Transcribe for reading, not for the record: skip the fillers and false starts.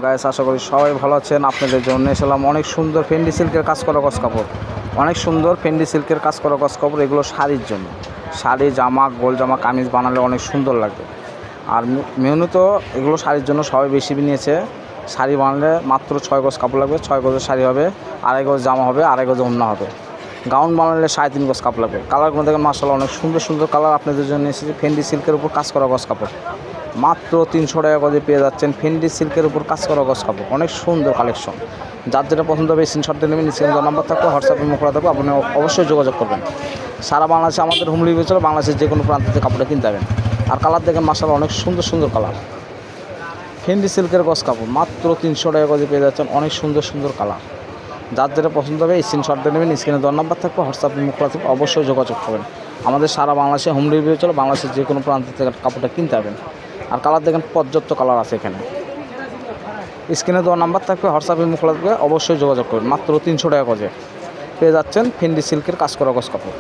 Guys, আশা করি সবাই ভালো আছেন। আপনাদের জন্য এসেলাম অনেক সুন্দর ফেন্ডি সিল্কের কাজ করা গস কাপড়। অনেক সুন্দর ফেন্ডি সিল্কের কাজ করা গস কাপড়। এগুলো শাড়ির জন্য, শাড়ি, জামা, গোল জামা, কামিজ বানালে অনেক সুন্দর লাগবে। আর মেনুত এগুলো শাড়ির জন্য সবাই বেশি নিয়েছে। শাড়ি বানালে মাত্র 6 গজ কাপড় লাগবে। 6 গজের শাড়ি হবে, 2.5 গজ জামা হবে, 2.5 গজ ওড়না হবে। গাউন বানালে 3.5 গজ কাপড় লাগবে। কালারগুলো দেখেন মাশাআল্লাহ অনেক সুন্দর সুন্দর কালার আপনাদের জন্য এসেছে। ফেন্ডি সিল্কের উপর কাজ করা গস কাপড় মাত্র 300 টাকা গজে পেয়ে যাচ্ছেন। ফেন্ডি সিল্কের উপর কাজ করা গস কাপড়, অনেক সুন্দর কালেকশন। যার যেটা পছন্দ হবে স্ক্রিনশট দিয়ে নেবেন। স্ক্রিনে নাম্বার থাকবে, হোয়াটসঅ্যাপে মুখ করা থাকবে, আপনি অবশ্যই যোগাযোগ করবেন। সারা বাংলাদেশে আমাদের হোম ডেলিভারি চলে। বাংলাদেশের যে কোনো প্রান্ত থেকে কাপড়টা কিনতে পারবেন। আর কালার দেখেন মাশাআল্লাহ অনেক সুন্দর সুন্দর কালার। ফেন্ডি সিল্কের গস কাপড় মাত্র 300 টাকা গজে পেয়ে যাচ্ছেন। অনেক সুন্দর সুন্দর কালার। যার যেটা পছন্দ হবে স্ক্রিনশট দিয়ে নেবেন। স্ক্রিনে দেওয়ার নাম্বার থাকবে, হোয়াটসঅ্যাপে মুখ করা থাকবে, অবশ্যই যোগাযোগ করবেন। আমাদের সারা বাংলাদেশে হোম ডেলিভারি চলে। বাংলাদেশের যে কোনো প্রান্ত থেকে কাপড়টা কিনতে পারবেন। আর কালার দেখেন পর্যাপ্ত কালার আছে এখানে। স্ক্রিনে দেওয়ার নাম্বার থাকবে, হোয়াটসঅ্যাপে মুখ লাগবে, অবশ্যই যোগাযোগ করবেন। মাত্র 300 টাকা গজে পেয়ে যাচ্ছেন ফেন্ডি সিল্কের কাজ করা গস কাপড়।